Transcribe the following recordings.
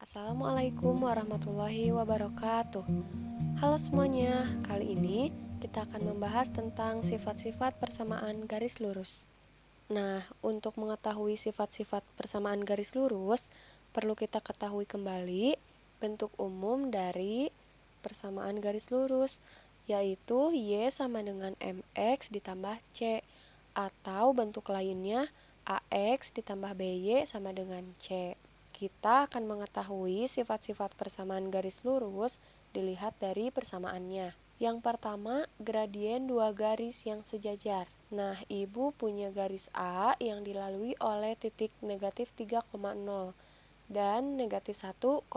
Assalamualaikum warahmatullahi wabarakatuh. Halo semuanya, kali ini kita akan membahas tentang sifat-sifat persamaan garis lurus. Nah, untuk mengetahui sifat-sifat persamaan garis lurus, perlu kita ketahui kembali bentuk umum dari persamaan garis lurus, yaitu Y sama dengan MX ditambah C, atau bentuk lainnya AX ditambah BY sama dengan C. Kita akan mengetahui sifat-sifat persamaan garis lurus dilihat dari persamaannya. Yang pertama, gradien dua garis yang sejajar. Nah, Ibu punya garis A yang dilalui oleh titik negatif 3,0 dan negatif 1,2.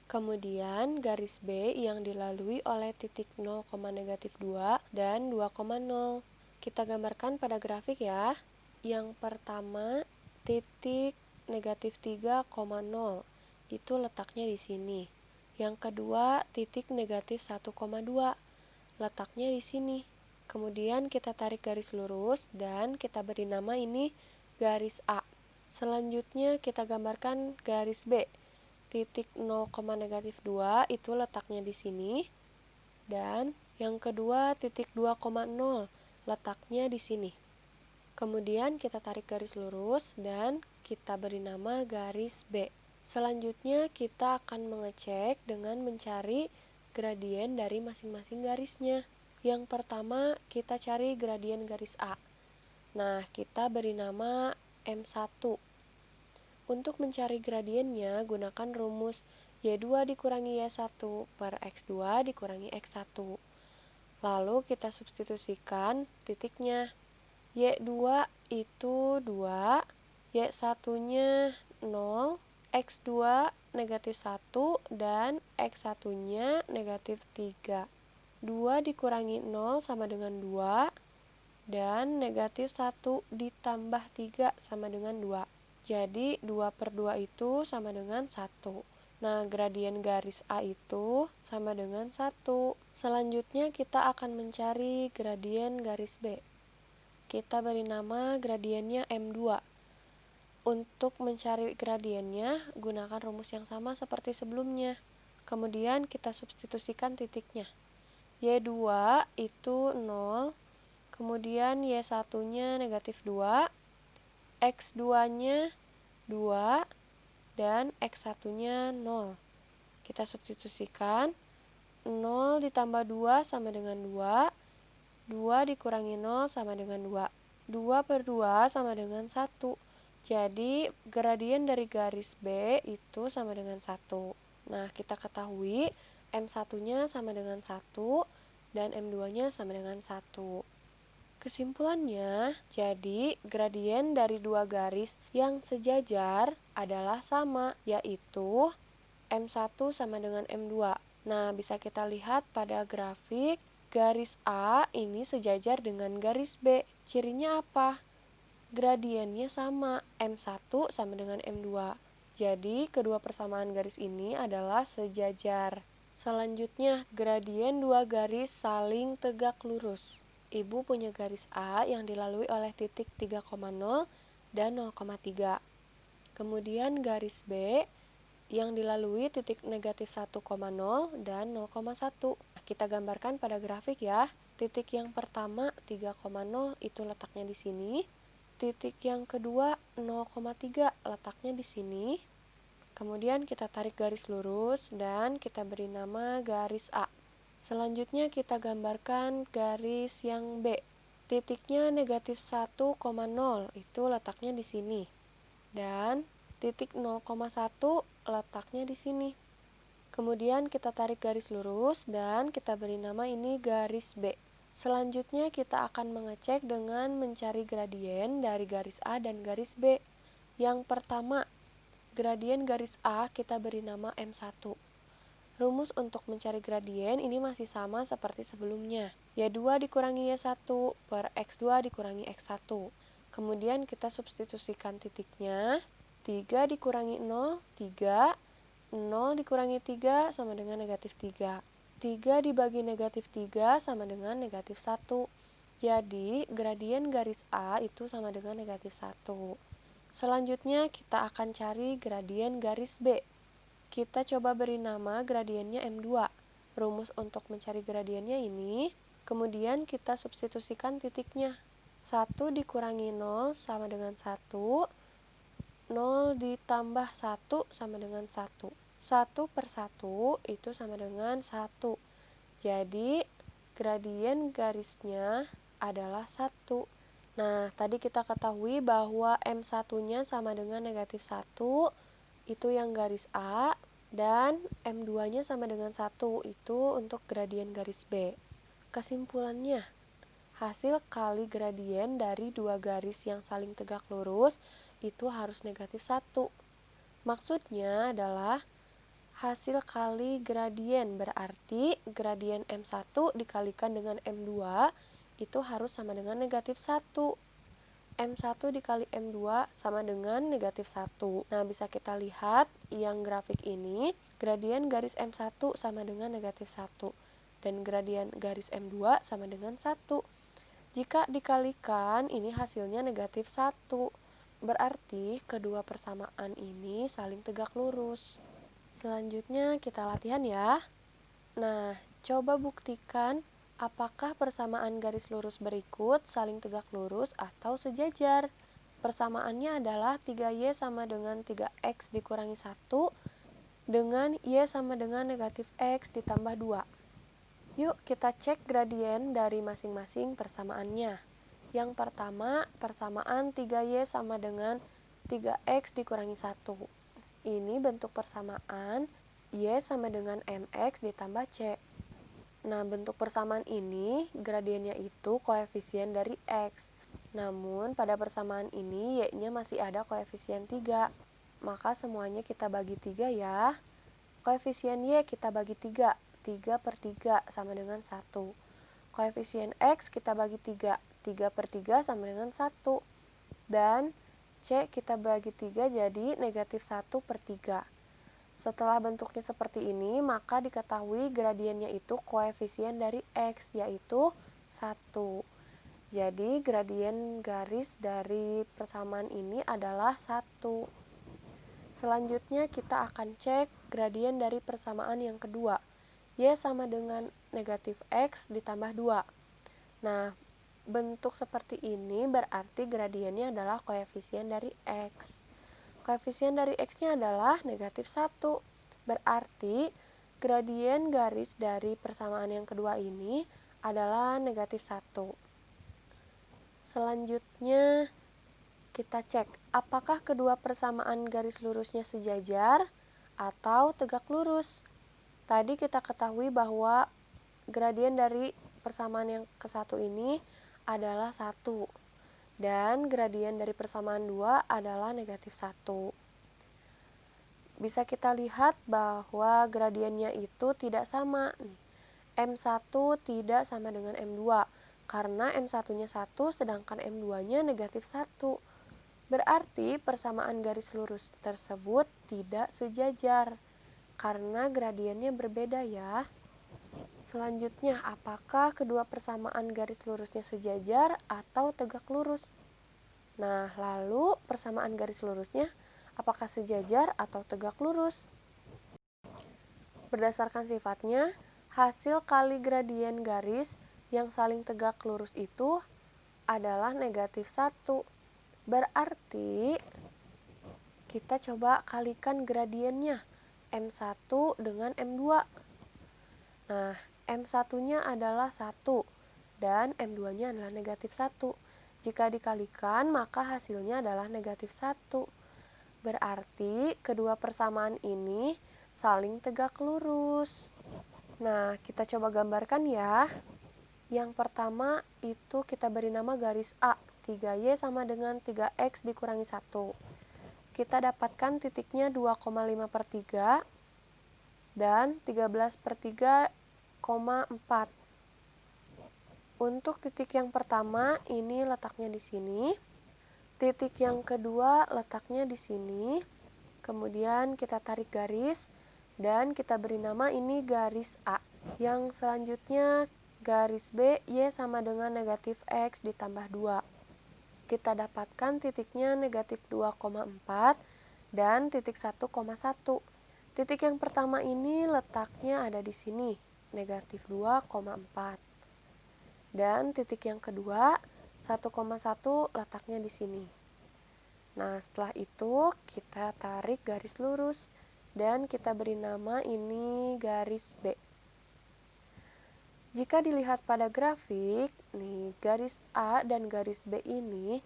Kemudian garis B yang dilalui oleh titik 0, negatif 2 dan 2,0. Kita gambarkan pada grafik ya. Yang pertama, titik negatif 3,0 itu letaknya di sini. Yang kedua, titik negatif 1,2 letaknya di sini. Kemudian kita tarik garis lurus dan kita beri nama ini garis A. Selanjutnya kita gambarkan garis B. Titik 0, negatif 2 itu letaknya di sini. Dan yang kedua, titik 2,0 letaknya di sini. Kemudian kita tarik garis lurus dan kita beri nama garis B. Selanjutnya kita akan mengecek dengan mencari gradien dari masing-masing garisnya. Yang pertama kita cari gradien garis A. Nah, kita beri nama M1. Untuk mencari gradiennya gunakan rumus Y2 dikurangi Y1 per X2 dikurangi X1. Lalu kita substitusikan titiknya. Y2 itu 2, Y1-nya 0, X2 negatif 1, dan X1-nya negatif 3. 2 dikurangi 0 sama dengan 2, dan negatif 1 ditambah 3 sama dengan 2. Jadi 2 per 2 itu sama dengan 1. Nah, gradien garis A itu sama dengan 1. Selanjutnya kita akan mencari gradien garis B. Kita beri nama gradiennya M2. Untuk mencari gradiennya, gunakan rumus yang sama seperti sebelumnya. Kemudian kita substitusikan titiknya. Y2 itu 0, kemudian Y1-nya negatif 2, X2-nya 2, dan X1-nya 0. Kita substitusikan, 0 ditambah 2 sama dengan 2, 2 dikurangi 0 sama dengan 2. 2 per 2 sama dengan 1. Jadi, gradien dari garis B itu sama dengan 1. Nah, kita ketahui M1-nya sama dengan 1 dan M2-nya sama dengan 1. Kesimpulannya, jadi gradien dari dua garis yang sejajar adalah sama, yaitu M1 sama dengan M2. Nah, bisa kita lihat pada grafik garis A ini sejajar dengan garis B. Cirinya apa? Gradiennya sama, M1 sama dengan M2. Jadi, kedua persamaan garis ini adalah sejajar. Selanjutnya, gradien dua garis saling tegak lurus. Ibu punya garis A yang dilalui oleh titik 3,0 dan 0,3. Kemudian garis B yang dilalui titik negatif 1,0 dan 0,1. Kita gambarkan pada grafik ya. Titik yang pertama 3,0 itu letaknya di sini. Titik yang kedua 0,3 letaknya di sini. Kemudian kita tarik garis lurus dan kita beri nama garis A. Selanjutnya kita gambarkan garis yang B. Titiknya negatif 1,0 itu letaknya di sini. Dan titik 0,1 letaknya di sini. Kemudian kita tarik garis lurus dan kita beri nama ini garis B. Selanjutnya kita akan mengecek dengan mencari gradien dari garis A dan garis B. Yang pertama, gradien garis A kita beri nama M1. Rumus untuk mencari gradien ini masih sama seperti sebelumnya. Y2 dikurangi Y1 per X2 dikurangi X1. Kemudian kita substitusikan titiknya. 3 dikurangi 0, 3. 0 dikurangi 3 sama dengan negatif 3. 3 dibagi negatif 3 sama dengan negatif 1. Jadi, gradien garis A itu sama dengan negatif 1. Selanjutnya, kita akan cari gradien garis B. kita coba beri nama gradiennya M2. Rumus untuk mencari gradiennya ini, kemudian kita substitusikan titiknya. 1 dikurangi 0 sama dengan 1, 0 ditambah 1 sama dengan 1. 1 per 1 itu sama dengan 1. Jadi, gradien garisnya adalah 1. Nah, tadi kita ketahui bahwa M1-nya sama dengan negatif 1, itu yang garis A, dan M2-nya sama dengan 1, itu untuk gradien garis B. Kesimpulannya, hasil kali gradien dari dua garis yang saling tegak lurus itu harus negatif 1. Maksudnya adalah hasil kali gradien, berarti gradien M1 dikalikan dengan M2 itu harus sama dengan negatif 1. M1 dikali M2 sama dengan negatif 1. Nah, bisa kita lihat yang grafik ini, gradien garis M1 sama dengan negatif 1. Dan gradien garis M2 sama dengan 1. Jika dikalikan, ini hasilnya negatif 1. Berarti kedua persamaan ini saling tegak lurus. Selanjutnya kita latihan ya. Nah, coba buktikan apakah persamaan garis lurus berikut saling tegak lurus atau sejajar. Persamaannya adalah 3Y sama dengan 3X dikurangi 1 dengan Y sama dengan negatif X ditambah 2. Yuk kita cek gradien dari masing-masing persamaannya. Yang pertama, persamaan 3Y sama dengan 3X dikurangi 1. Ini bentuk persamaan Y sama dengan MX ditambah C. Nah, bentuk persamaan ini, gradiennya itu koefisien dari X. Namun, pada persamaan ini, Y-nya masih ada koefisien 3. Maka semuanya kita bagi 3 ya. Koefisien Y kita bagi 3. 3 per 3 sama dengan 1. Koefisien X kita bagi 3. 3 per 3 sama dengan 1. Dan C kita bagi 3 jadi negatif 1 per 3. Setelah bentuknya seperti ini, maka diketahui gradiennya itu koefisien dari X, yaitu 1. Jadi, gradien garis dari persamaan ini adalah 1. Selanjutnya, kita akan cek gradien dari persamaan yang kedua. Y sama dengan negatif X ditambah 2. Nah, bentuk seperti ini berarti gradiennya adalah koefisien dari X. Koefisien dari X-nya adalah negatif 1. Berarti gradien garis dari persamaan yang kedua ini adalah negatif 1. Selanjutnya kita cek apakah kedua persamaan garis lurusnya sejajar atau tegak lurus. Tadi kita ketahui bahwa gradien dari persamaan yang ke-1 ini adalah 1. Dan gradien dari persamaan 2 adalah negatif 1. Bisa kita lihat bahwa gradiennya itu tidak sama. M1 tidak sama dengan M2, karena M1-nya 1 sedangkan M2-nya negatif 1. Berarti persamaan garis lurus tersebut tidak sejajar, karena gradiennya berbeda ya. Selanjutnya, apakah kedua persamaan garis lurusnya sejajar atau tegak lurus? Nah, lalu persamaan garis lurusnya apakah sejajar atau tegak lurus? Berdasarkan sifatnya, hasil kali gradien garis yang saling tegak lurus itu adalah negatif 1. Berarti kita coba kalikan gradiennya M1 dengan M2. Nah, M1-nya adalah 1 dan M2-nya adalah negatif 1. Jika dikalikan, maka hasilnya adalah negatif 1. Berarti kedua persamaan ini saling tegak lurus. Nah, kita coba gambarkan ya. Yang pertama itu kita beri nama garis A. 3Y sama dengan 3X dikurangi 1. Kita dapatkan titiknya 2,5 per 3 dan 13 per 3,4. Untuk titik yang pertama, ini letaknya di sini. Titik yang kedua letaknya di sini. Kemudian kita tarik garis dan kita beri nama ini garis A. Yang selanjutnya garis B, Y sama dengan negatif X ditambah 2. Kita dapatkan titiknya negatif 2,4 dan titik 1,1. Titik yang pertama ini letaknya ada di sini, negatif 2,4. Dan titik yang kedua, 1,1 letaknya di sini. Nah, setelah itu kita tarik garis lurus dan kita beri nama ini garis B. Jika dilihat pada grafik, nih garis A dan garis B ini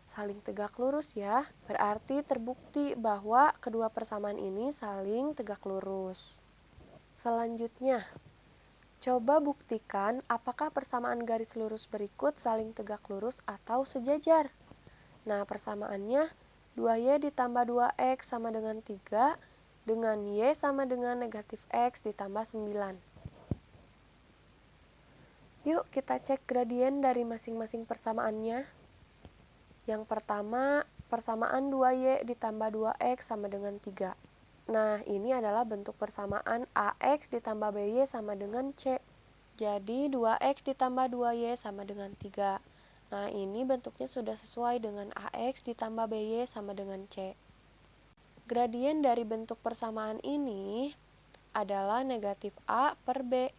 saling tegak lurus ya. Berarti terbukti bahwa kedua persamaan ini saling tegak lurus. Selanjutnya, coba buktikan apakah persamaan garis lurus berikut saling tegak lurus atau sejajar. Nah, persamaannya 2Y ditambah 2X sama dengan 3 dengan Y sama dengan negatif X ditambah 9. Yuk kita cek gradien dari masing-masing persamaannya. Yang pertama, persamaan 2Y ditambah 2X sama dengan 3. Nah, ini adalah bentuk persamaan AX ditambah BY sama dengan C. Jadi, 2X ditambah 2Y sama dengan 3. Nah, ini bentuknya sudah sesuai dengan AX ditambah BY sama dengan C. Gradien dari bentuk persamaan ini adalah negatif A per B.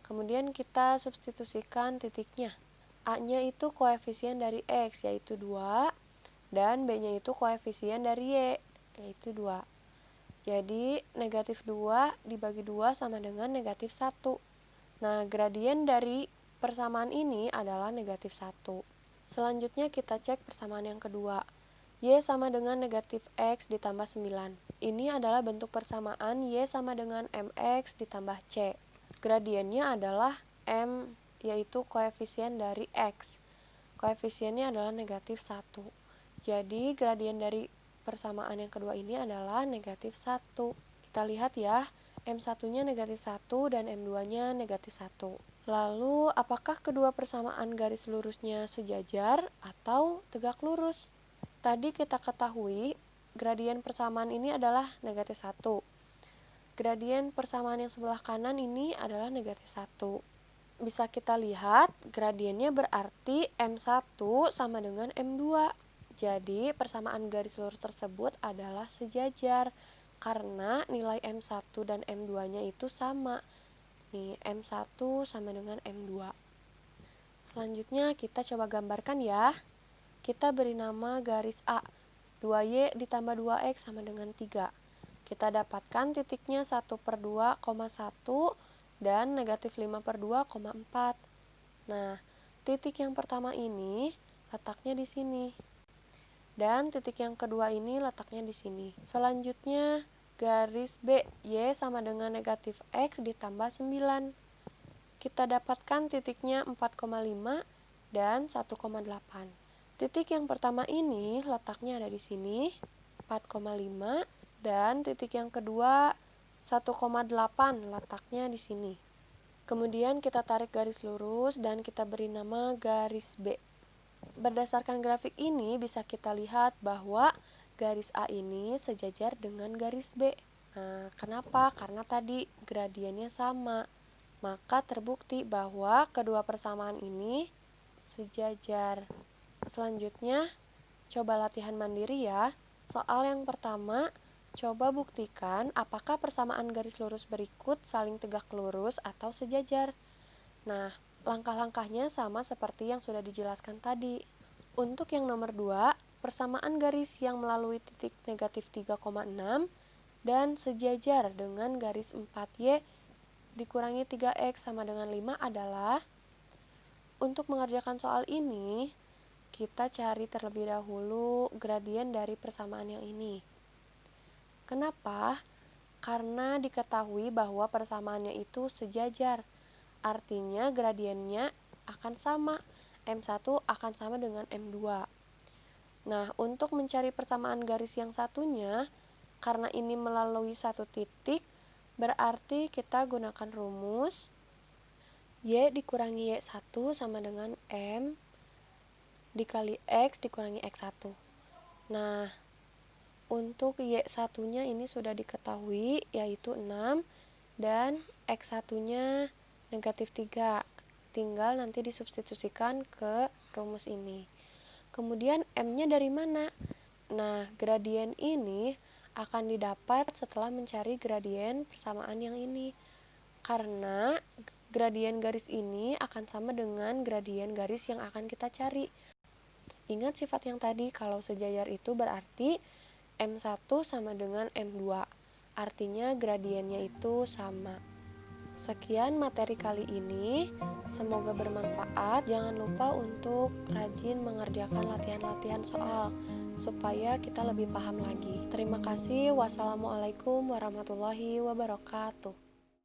Kemudian kita substitusikan titiknya. A-nya itu koefisien dari X, yaitu 2, dan B-nya itu koefisien dari Y, yaitu 2. Jadi, negatif 2 dibagi 2 sama dengan negatif 1. Nah, gradien dari persamaan ini adalah negatif 1. Selanjutnya kita cek persamaan yang kedua. Y sama dengan negatif X ditambah 9. Ini adalah bentuk persamaan Y sama dengan MX ditambah C. Gradiennya adalah M, yaitu koefisien dari X. Koefisiennya adalah negatif 1. Jadi, gradien dari persamaan yang kedua ini adalah negatif 1. Kita lihat ya, M1-nya negatif 1 dan M2-nya negatif 1. Lalu, apakah kedua persamaan garis lurusnya sejajar atau tegak lurus? Tadi kita ketahui, gradien persamaan ini adalah negatif 1. Gradien persamaan yang sebelah kanan ini adalah negatif 1. Bisa kita lihat, gradiennya berarti M1 sama dengan M2. Jadi, persamaan garis lurus tersebut adalah sejajar karena nilai M1 dan M2-nya itu sama. Nih, M1 sama dengan M2. Selanjutnya, kita coba gambarkan ya. Kita beri nama garis A. 2Y ditambah 2X sama dengan 3. Kita dapatkan titiknya 1 per 2,1 dan negatif 5 per 2,4. Nah, titik yang pertama ini letaknya di sini. Dan titik yang kedua ini letaknya di sini. Selanjutnya, garis B, Y sama dengan negatif X ditambah 9. Kita dapatkan titiknya 4,5 dan 1,8. Titik yang pertama ini letaknya ada di sini, 4,5. Dan titik yang kedua 1,8 letaknya di sini. Kemudian kita tarik garis lurus dan kita beri nama garis B. Berdasarkan grafik ini bisa kita lihat bahwa garis A ini sejajar dengan garis B. Nah, kenapa? Karena tadi gradiennya sama. Maka terbukti bahwa kedua persamaan ini sejajar. Selanjutnya, coba latihan mandiri ya. Soal yang pertama, coba buktikan apakah persamaan garis lurus berikut saling tegak lurus atau sejajar. Nah, langkah-langkahnya sama seperti yang sudah dijelaskan tadi. Untuk yang nomor 2, persamaan garis yang melalui titik negatif 3,6 dan sejajar dengan garis 4Y dikurangi 3X sama dengan 5 adalah, untuk mengerjakan soal ini, kita cari terlebih dahulu gradien dari persamaan yang ini. Kenapa? Karena diketahui bahwa persamaannya itu sejajar. Artinya gradiennya akan sama. M1 akan sama dengan M2. Nah, untuk mencari persamaan garis yang satunya, karena ini melalui satu titik, berarti kita gunakan rumus Y dikurangi Y1 sama dengan M dikali X dikurangi X1. Nah, untuk Y1-nya ini sudah diketahui, yaitu 6, dan X1-nya negatif 3. Tinggal nanti disubstitusikan ke rumus ini. Kemudian M-nya dari mana? Nah, gradien ini akan didapat setelah mencari gradien persamaan yang ini. Karena gradien garis ini akan sama dengan gradien garis yang akan kita cari. Ingat sifat yang tadi, kalau sejajar itu berarti M1 sama dengan M2. Artinya gradiennya itu sama. Sekian materi kali ini, semoga bermanfaat. Jangan lupa untuk rajin mengerjakan latihan-latihan soal, supaya kita lebih paham lagi. Terima kasih. Wassalamualaikum warahmatullahi wabarakatuh.